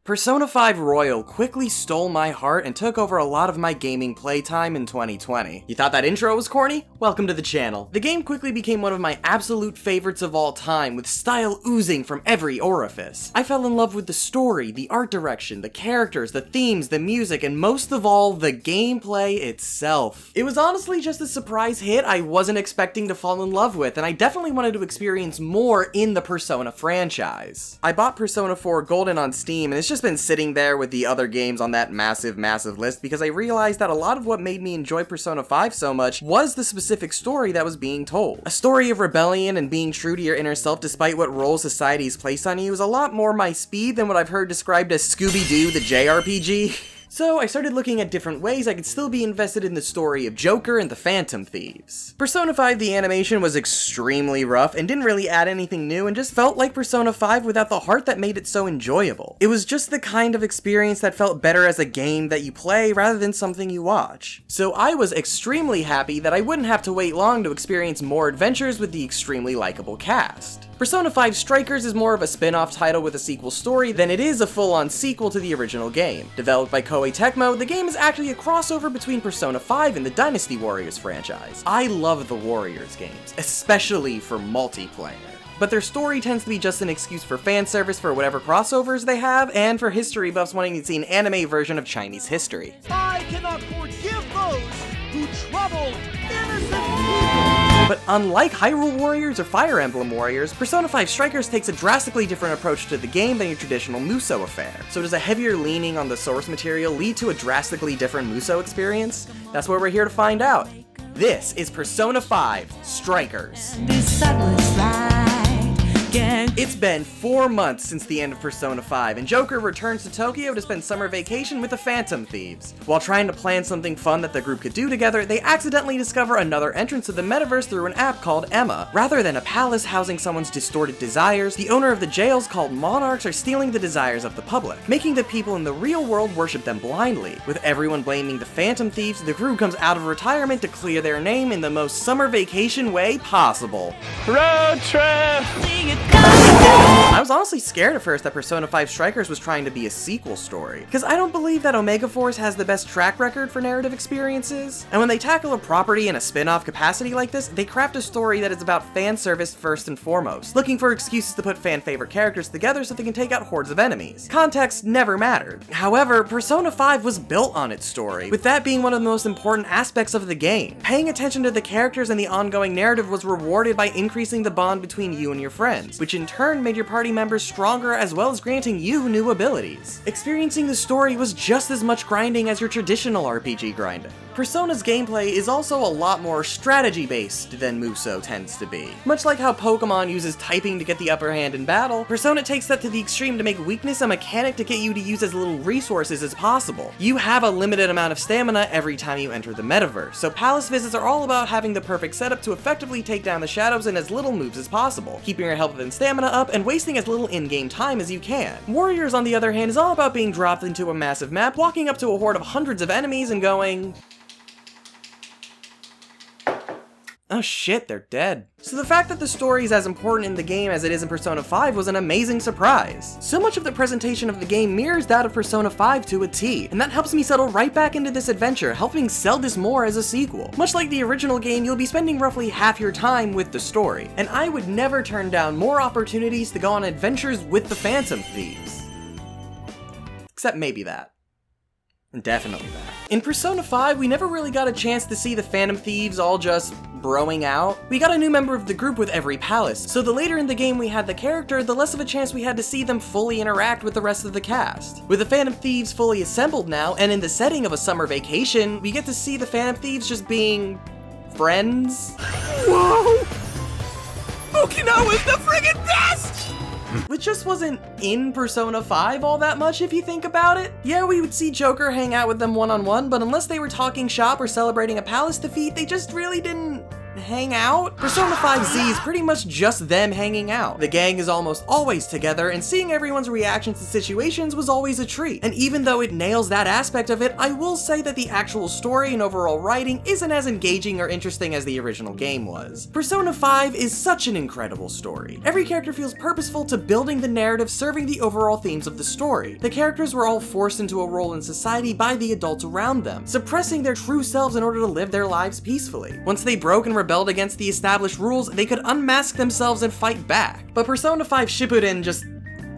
Persona 5 Royal quickly stole my heart and took over a lot of my gaming playtime in 2020. You thought that intro was corny? Welcome to the channel. The game quickly became one of my absolute favorites of all time, with style oozing from every orifice. I fell in love with the story, the art direction, the characters, the themes, the music, and most of all, the gameplay itself. It was honestly just a surprise hit I wasn't expecting to fall in love with, and I definitely wanted to experience more in the Persona franchise. I bought Persona 4 Golden on Steam, and it's just been sitting there with the other games on that massive list because I realized that a lot of what made me enjoy Persona 5 so much was the specific story that was being told. A story of rebellion and being true to your inner self despite what role society's placed on you is a lot more my speed than what I've heard described as Scooby-Doo the JRPG. So I started looking at different ways I could still be invested in the story of Joker and the Phantom Thieves. Persona 5 the animation was extremely rough and didn't really add anything new and just felt like Persona 5 without the heart that made it so enjoyable. It was just the kind of experience that felt better as a game that you play rather than something you watch. So I was extremely happy that I wouldn't have to wait long to experience more adventures with the extremely likable cast. Persona 5 Strikers is more of a spin-off title with a sequel story than it is a full-on sequel to the original game. Developed by Koei Tecmo, the game is actually a crossover between Persona 5 and the Dynasty Warriors franchise. I love the Warriors games, especially for multiplayer. But their story tends to be just an excuse for fan service for whatever crossovers they have, and for history buffs wanting to see an anime version of Chinese history. I cannot forgive those who trouble innocent people! But unlike Hyrule Warriors or Fire Emblem Warriors, Persona 5 Strikers takes a drastically different approach to the game than your traditional Musou affair. So does a heavier leaning on the source material lead to a drastically different Musou experience? That's what we're here to find out. This is Persona 5 Strikers. It's been 4 months since the end of Persona 5, and Joker returns to Tokyo to spend summer vacation with the Phantom Thieves. While trying to plan something fun that the group could do together, they accidentally discover another entrance to the metaverse through an app called Emma. Rather than a palace housing someone's distorted desires, the owner of the jails called monarchs are stealing the desires of the public, making the people in the real world worship them blindly. With everyone blaming the Phantom Thieves, the crew comes out of retirement to clear their name in the most summer vacation way possible. Road trip! I was honestly scared at first that Persona 5 Strikers was trying to be a sequel story, because I don't believe that Omega Force has the best track record for narrative experiences, and when they tackle a property in a spin-off capacity like this, they craft a story that is about fan service first and foremost, looking for excuses to put fan-favorite characters together so they can take out hordes of enemies. Context never mattered. However, Persona 5 was built on its story, with that being one of the most important aspects of the game. Paying attention to the characters and the ongoing narrative was rewarded by increasing the bond between you and your friends, which in turn made your party members stronger as well as granting you new abilities. Experiencing the story was just as much grinding as your traditional RPG grinding. Persona's gameplay is also a lot more strategy-based than Musou tends to be. Much like how Pokemon uses typing to get the upper hand in battle, Persona takes that to the extreme to make weakness a mechanic to get you to use as little resources as possible. You have a limited amount of stamina every time you enter the metaverse, so palace visits are all about having the perfect setup to effectively take down the shadows in as little moves as possible, keeping your health and stamina up and wasting as little in-game time as you can. Warriors, on the other hand, is all about being dropped into a massive map, walking up to a horde of hundreds of enemies and going, oh shit, they're dead. So the fact that the story is as important in the game as it is in Persona 5 was an amazing surprise. So much of the presentation of the game mirrors that of Persona 5 to a T, and that helps me settle right back into this adventure, helping sell this more as a sequel. Much like the original game, you'll be spending roughly half your time with the story, and I would never turn down more opportunities to go on adventures with the Phantom Thieves. Except maybe that. Definitely that. In Persona 5, we never really got a chance to see the Phantom Thieves all just broing out. We got a new member of the group with every palace, so the later in the game we had the character, the less of a chance we had to see them fully interact with the rest of the cast. With the Phantom Thieves fully assembled now, and in the setting of a summer vacation, we get to see the Phantom Thieves just being friends. Whoa! Okinawa's the friggin' best! Which just wasn't in Persona 5 all that much if you think about it. Yeah, we would see Joker hang out with them one-on-one, but unless they were talking shop or celebrating a palace defeat, they just really didn't hang out? Persona 5Z is pretty much just them hanging out. The gang is almost always together, and seeing everyone's reactions to situations was always a treat. And even though it nails that aspect of it, I will say that the actual story and overall writing isn't as engaging or interesting as the original game was. Persona 5 is such an incredible story. Every character feels purposeful to building the narrative, serving the overall themes of the story. The characters were all forced into a role in society by the adults around them, suppressing their true selves in order to live their lives peacefully. Once they broke and rebelled against the established rules, they could unmask themselves and fight back. But Persona 5 Shippuden just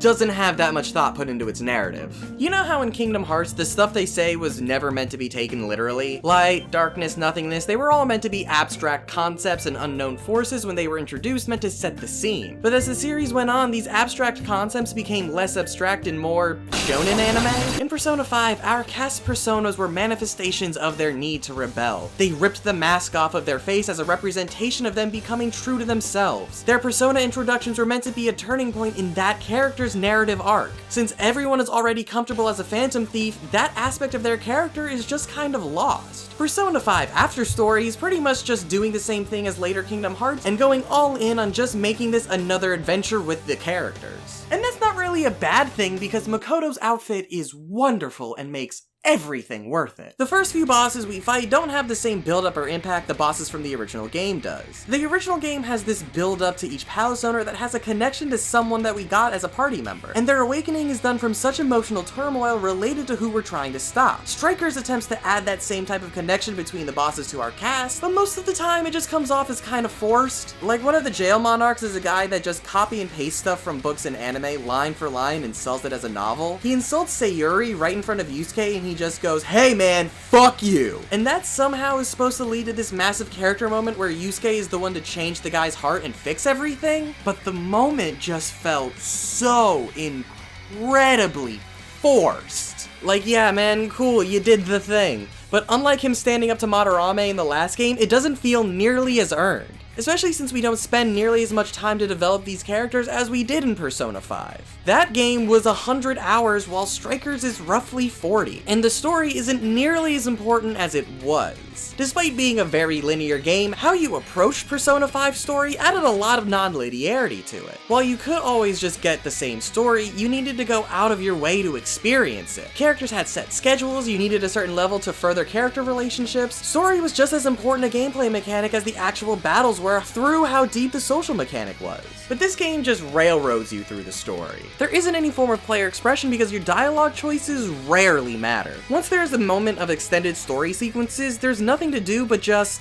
doesn't have that much thought put into its narrative. You know how in Kingdom Hearts, the stuff they say was never meant to be taken literally? Light, darkness, nothingness, they were all meant to be abstract concepts and unknown forces when they were introduced, meant to set the scene. But as the series went on, these abstract concepts became less abstract and more shonen anime. In Persona 5, our cast personas were manifestations of their need to rebel. They ripped the mask off of their face as a representation of them becoming true to themselves. Their persona introductions were meant to be a turning point in that character's narrative arc. Since everyone is already comfortable as a Phantom Thief, that aspect of their character is just kind of lost. Persona 5 After Story is pretty much just doing the same thing as later Kingdom Hearts and going all in on just making this another adventure with the characters. And that's not really a bad thing because Makoto's outfit is wonderful and makes everything worth it. The first few bosses we fight don't have the same build-up or impact the bosses from the original game does. The original game has this build-up to each palace owner that has a connection to someone that we got as a party member, and their awakening is done from such emotional turmoil related to who we're trying to stop. Striker's attempts to add that same type of connection between the bosses to our cast, but most of the time it just comes off as kind of forced. Like one of the jail monarchs is a guy that just copy and paste stuff from books and anime line for line and sells it as a novel. He insults Sayuri right in front of Yusuke and he just goes, "Hey man, fuck you!" And that somehow is supposed to lead to this massive character moment where Yusuke is the one to change the guy's heart and fix everything, but the moment just felt so incredibly forced. Like, yeah man, cool, you did the thing. But unlike him standing up to Madarame in the last game, it doesn't feel nearly as earned. Especially since we don't spend nearly as much time to develop these characters as we did in Persona 5. That game was 100 hours while Strikers is roughly 40, and the story isn't nearly as important as it was. Despite being a very linear game, how you approached Persona 5's story added a lot of non-linearity to it. While you could always just get the same story, you needed to go out of your way to experience it. Characters had set schedules, you needed a certain level to further character relationships. Story was just as important a gameplay mechanic as the actual battles were through how deep the social mechanic was. But this game just railroads you through the story. There isn't any form of player expression because your dialogue choices rarely matter. Once there is a moment of extended story sequences, there's nothing to do but just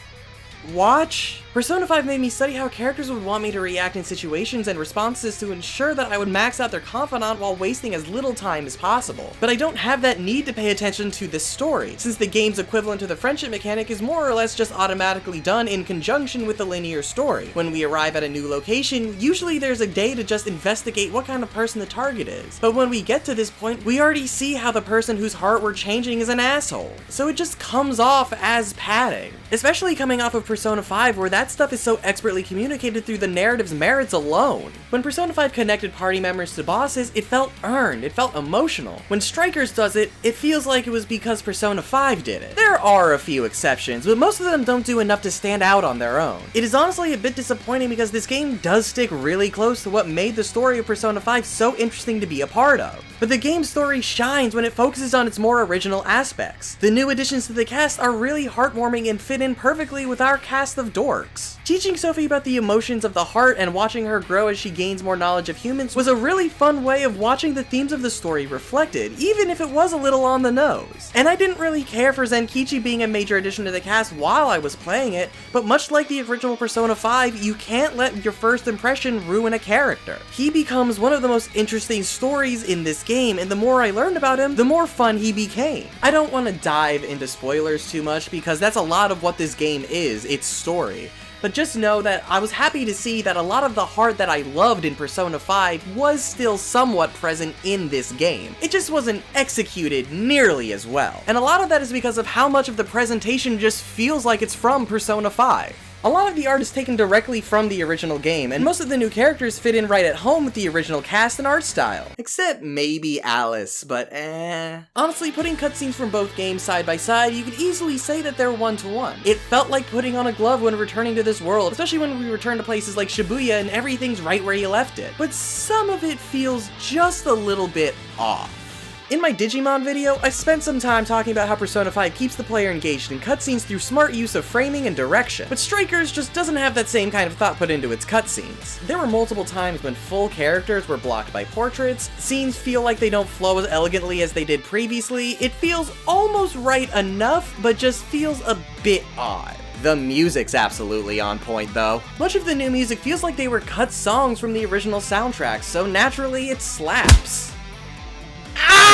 watch. Persona 5 made me study how characters would want me to react in situations and responses to ensure that I would max out their confidant while wasting as little time as possible. But I don't have that need to pay attention to this story, since the game's equivalent to the friendship mechanic is more or less just automatically done in conjunction with the linear story. When we arrive at a new location, usually there's a day to just investigate what kind of person the target is. But when we get to this point, we already see how the person whose heart we're changing is an asshole. So it just comes off as padding. Especially coming off of Persona 5 where that stuff is so expertly communicated through the narrative's merits alone. When Persona 5 connected party members to bosses, it felt earned, it felt emotional. When Strikers does it, it feels like it was because Persona 5 did it. There are a few exceptions, but most of them don't do enough to stand out on their own. It is honestly a bit disappointing because this game does stick really close to what made the story of Persona 5 so interesting to be a part of. But the game's story shines when it focuses on its more original aspects. The new additions to the cast are really heartwarming and fit in perfectly with our cast of dorks. Teaching Sophie about the emotions of the heart and watching her grow as she gains more knowledge of humans was a really fun way of watching the themes of the story reflected, even if it was a little on the nose. And I didn't really care for Zenkichi being a major addition to the cast while I was playing it, but much like the original Persona 5, you can't let your first impression ruin a character. He becomes one of the most interesting stories in this game, and the more I learned about him, the more fun he became. I don't want to dive into spoilers too much because that's a lot of what this game is, its story. But just know that I was happy to see that a lot of the heart that I loved in Persona 5 was still somewhat present in this game. It just wasn't executed nearly as well. And a lot of that is because of how much of the presentation just feels like it's from Persona 5. A lot of the art is taken directly from the original game, and most of the new characters fit in right at home with the original cast and art style. Except maybe Alice, but Honestly, putting cutscenes from both games side by side, you could easily say that they're one-to-one. It felt like putting on a glove when returning to this world, especially when we return to places like Shibuya and everything's right where you left it. But some of it feels just a little bit off. In my Digimon video, I spent some time talking about how Persona 5 keeps the player engaged in cutscenes through smart use of framing and direction, but Strikers just doesn't have that same kind of thought put into its cutscenes. There were multiple times when full characters were blocked by portraits, scenes feel like they don't flow as elegantly as they did previously, it feels almost right enough, but just feels a bit odd. The music's absolutely on point though. Much of the new music feels like they were cut songs from the original soundtrack, so naturally it slaps.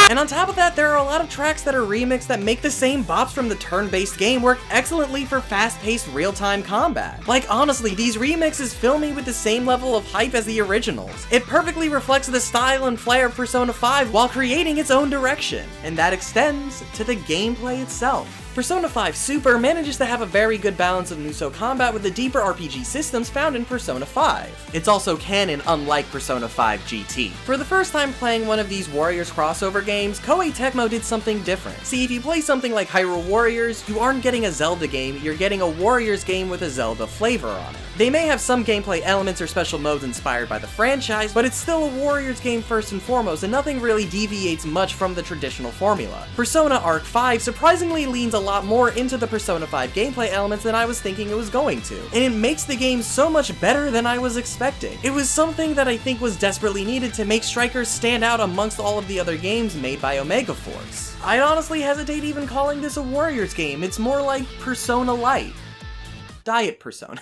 And on top of that, there are a lot of tracks that are remixed that make the same bops from the turn-based game work excellently for fast-paced real-time combat. Like honestly, these remixes fill me with the same level of hype as the originals. It perfectly reflects the style and flair of Persona 5 while creating its own direction, and that extends to the gameplay itself. Persona 5 Super manages to have a very good balance of Musou combat with the deeper RPG systems found in Persona 5. It's also canon, unlike Persona 5 GT. For the first time playing one of these Warriors crossover games, Koei Tecmo did something different. See, if you play something like Hyrule Warriors, you aren't getting a Zelda game, you're getting a Warriors game with a Zelda flavor on it. They may have some gameplay elements or special modes inspired by the franchise, but it's still a Warriors game first and foremost, and nothing really deviates much from the traditional formula. Persona Arc 5 surprisingly leans a lot more into the Persona 5 gameplay elements than I was thinking it was going to, and it makes the game so much better than I was expecting. It was something that I think was desperately needed to make Strikers stand out amongst all of the other games made by Omega Force. I'd honestly hesitate even calling this a Warriors game, it's more like Persona Light. Diet Persona.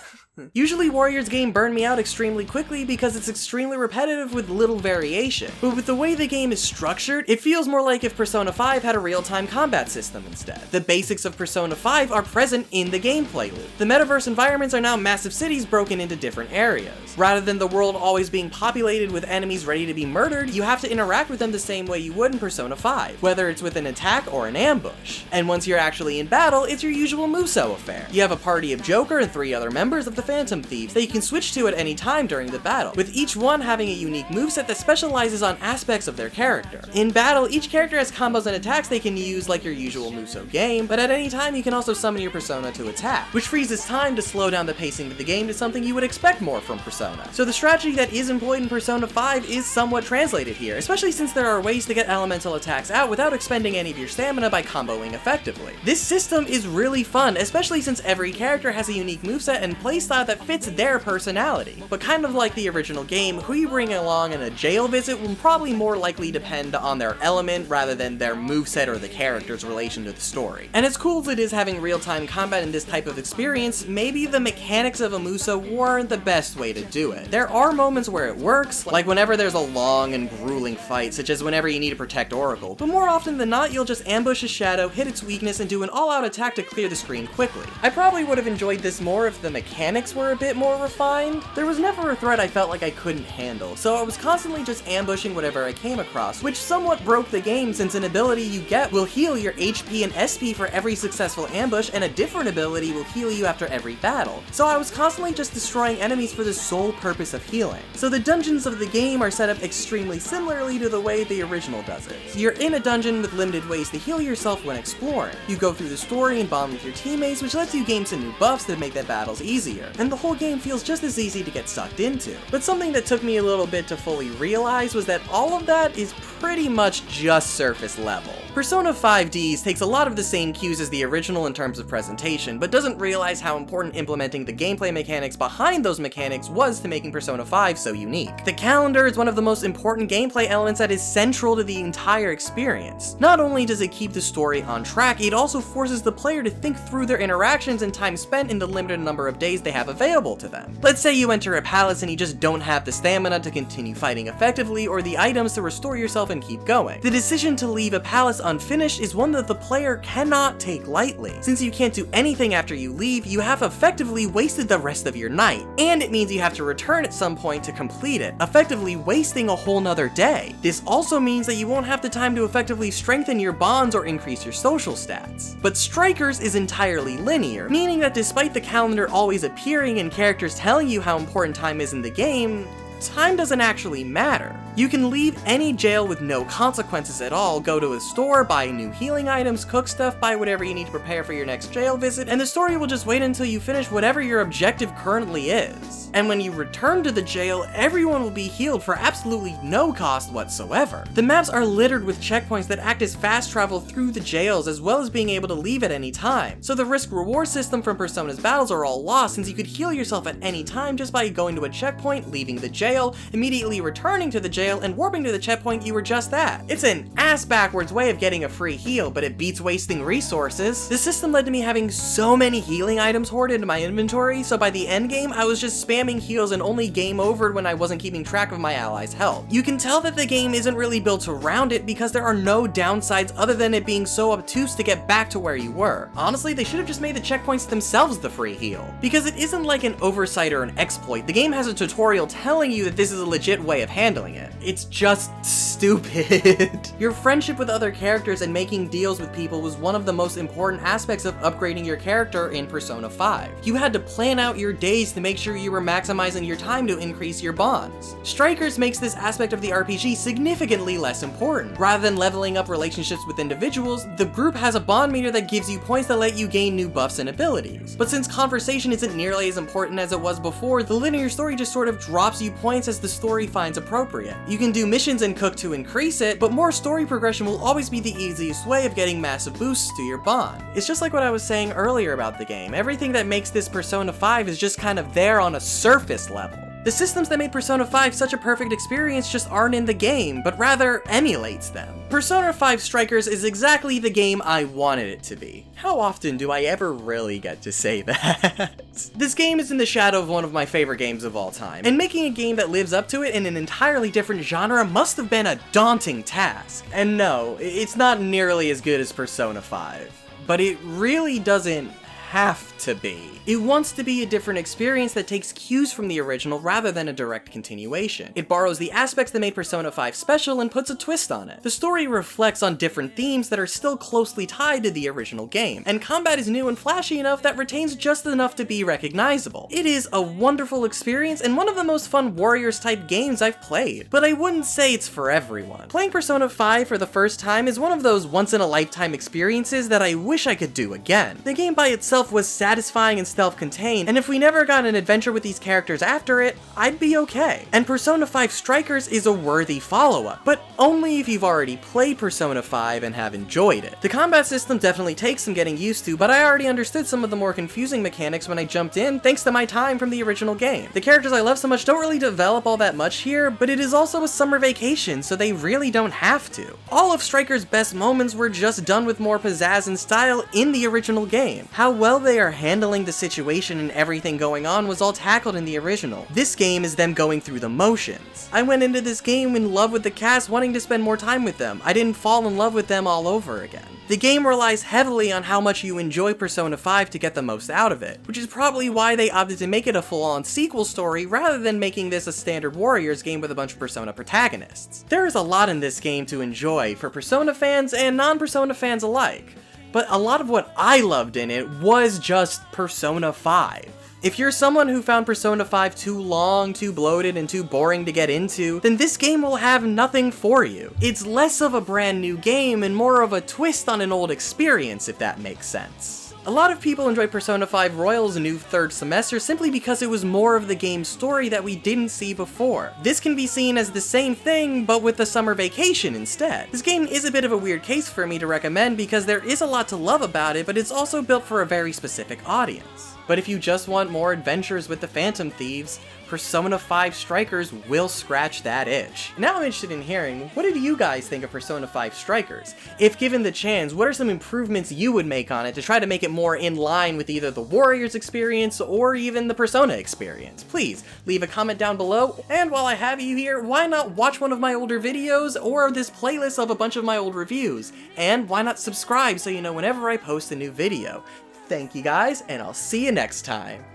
Usually Warriors game burn me out extremely quickly because it's extremely repetitive with little variation, but with the way the game is structured, it feels more like if Persona 5 had a real-time combat system instead. The basics of Persona 5 are present in the gameplay loop. The metaverse environments are now massive cities broken into different areas. Rather than the world always being populated with enemies ready to be murdered, you have to interact with them the same way you would in Persona 5, whether it's with an attack or an ambush. And once you're actually in battle, it's your usual Musou affair. You have a party of Joker and 3 other members of the Phantom Thieves that you can switch to at any time during the battle, with each one having a unique moveset that specializes on aspects of their character. In battle, each character has combos and attacks they can use like your usual Musou game, but at any time you can also summon your persona to attack, which freezes time to slow down the pacing of the game to something you would expect more from Persona. So the strategy that is employed in Persona 5 is somewhat translated here, especially since there are ways to get elemental attacks out without expending any of your stamina by comboing effectively. This system is really fun, especially since every character has a unique moveset and playstyle that fits their personality. But kind of like the original game, who you bring along in a jail visit will probably more likely depend on their element rather than their moveset or the character's relation to the story. And as cool as it is having real-time combat in this type of experience, maybe the mechanics of a Musou weren't the best way to do it. There are moments where it works, like whenever there's a long and grueling fight, such as whenever you need to protect Oracle, but more often than not you'll just ambush a shadow, hit its weakness, and do an all-out attack to clear the screen quickly. I probably would have enjoyed this more if the mechanics were a bit more refined. There was never a threat I felt like I couldn't handle, so I was constantly just ambushing whatever I came across, which somewhat broke the game since an ability you get will heal your HP and SP for every successful ambush, and a different ability will heal you after every battle. So I was constantly just destroying enemies for the sole purpose of healing. So the dungeons of the game are set up extremely similarly to the way the original does it. You're in a dungeon with limited ways to heal yourself when exploring. You go through the story and bond with your teammates, which lets you gain some new buffs that make the battles easier, and the whole game feels just as easy to get sucked into. But something that took me a little bit to fully realize was that all of that is pretty much just surface level. Persona 5Ds takes a lot of the same cues as the original in terms of presentation, but doesn't realize how important implementing the gameplay mechanics behind those mechanics was to making Persona 5 so unique. The calendar is one of the most important gameplay elements that is central to the entire experience. Not only does it keep the story on track, it also forces the player to think through their interactions and time spent in the limited number of days they have available to them. Let's say you enter a palace and you just don't have the stamina to continue fighting effectively or the items to restore yourself and keep going. The decision to leave a palace unfinished is one that the player cannot take lightly. Since you can't do anything after you leave, you have effectively wasted the rest of your night, and it means you have to return at some point to complete it, effectively wasting a whole nother day. This also means that you won't have the time to effectively strengthen your bonds or increase your social stats. But Strikers is entirely linear, meaning that despite the calendar always appearing hearing and characters telling you how important time is in the game, time doesn't actually matter. You can leave any jail with no consequences at all, go to a store, buy new healing items, cook stuff, buy whatever you need to prepare for your next jail visit, and the story will just wait until you finish whatever your objective currently is. And when you return to the jail, everyone will be healed for absolutely no cost whatsoever. The maps are littered with checkpoints that act as fast travel through the jails, as well as being able to leave at any time. So the risk-reward system from Persona's battles are all lost, since you could heal yourself at any time just by going to a checkpoint, leaving the jail, immediately returning to the jail, and warping to the checkpoint you were just at. It's an ass-backwards way of getting a free heal, but it beats wasting resources. The system led to me having so many healing items hoarded in my inventory, so by the end game, I was just spamming heals and only game overed when I wasn't keeping track of my allies' health. You can tell that the game isn't really built around it because there are no downsides other than it being so obtuse to get back to where you were. Honestly, they should have just made the checkpoints themselves the free heal. Because it isn't like an oversight or an exploit, the game has a tutorial telling you that this is a legit way of handling it. It's just stupid. Your friendship with other characters and making deals with people was one of the most important aspects of upgrading your character in Persona 5. You had to plan out your days to make sure you were maximizing your time to increase your bonds. Strikers makes this aspect of the RPG significantly less important. Rather than leveling up relationships with individuals, the group has a bond meter that gives you points that let you gain new buffs and abilities. But since conversation isn't nearly as important as it was before, the linear story just sort of drops you points as the story finds appropriate. You can do missions and cook to increase it, but more story progression will always be the easiest way of getting massive boosts to your bond. It's just like what I was saying earlier about the game. Everything that makes this Persona 5 is just kind of there on a surface level. The systems that made Persona 5 such a perfect experience just aren't in the game, but rather emulates them. Persona 5 Strikers is exactly the game I wanted it to be. How often do I ever really get to say that? This game is in the shadow of one of my favorite games of all time, and making a game that lives up to it in an entirely different genre must have been a daunting task. And no, it's not nearly as good as Persona 5, but it really doesn't have to be. It wants to be a different experience that takes cues from the original rather than a direct continuation. It borrows the aspects that made Persona 5 special and puts a twist on it. The story reflects on different themes that are still closely tied to the original game, and combat is new and flashy enough that retains just enough to be recognizable. It is a wonderful experience and one of the most fun Warriors type games I've played, but I wouldn't say it's for everyone. Playing Persona 5 for the first time is one of those once-in-a-lifetime experiences that I wish I could do again. The game by itself was satisfying and self-contained, and if we never got an adventure with these characters after it, I'd be okay. And Persona 5 Strikers is a worthy follow-up, but only if you've already played Persona 5 and have enjoyed it. The combat system definitely takes some getting used to, but I already understood some of the more confusing mechanics when I jumped in thanks to my time from the original game. The characters I love so much don't really develop all that much here, but it is also a summer vacation, so they really don't have to. All of Striker's best moments were just done with more pizzazz and style in the original game. How well they are handling the situation and everything going on was all tackled in the original. This game is them going through the motions. I went into this game in love with the cast, wanting to spend more time with them. I didn't fall in love with them all over again. The game relies heavily on how much you enjoy Persona 5 to get the most out of it, which is probably why they opted to make it a full-on sequel story rather than making this a standard Warriors game with a bunch of Persona protagonists. There is a lot in this game to enjoy for Persona fans and non-Persona fans alike, but a lot of what I loved in it was just Persona 5. If you're someone who found Persona 5 too long, too bloated, and too boring to get into, then this game will have nothing for you. It's less of a brand new game and more of a twist on an old experience, if that makes sense. A lot of people enjoy Persona 5 Royal's new third semester simply because it was more of the game's story that we didn't see before. This can be seen as the same thing, but with the summer vacation instead. This game is a bit of a weird case for me to recommend because there is a lot to love about it, but it's also built for a very specific audience. But if you just want more adventures with the Phantom Thieves, Persona 5 Strikers will scratch that itch. Now I'm interested in hearing, what did you guys think of Persona 5 Strikers? If given the chance, what are some improvements you would make on it to try to make it more in line with either the Warriors experience or even the Persona experience? Please, leave a comment down below, and while I have you here, why not watch one of my older videos or this playlist of a bunch of my old reviews? And why not subscribe so you know whenever I post a new video? Thank you guys, and I'll see you next time.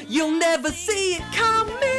You'll never see it coming!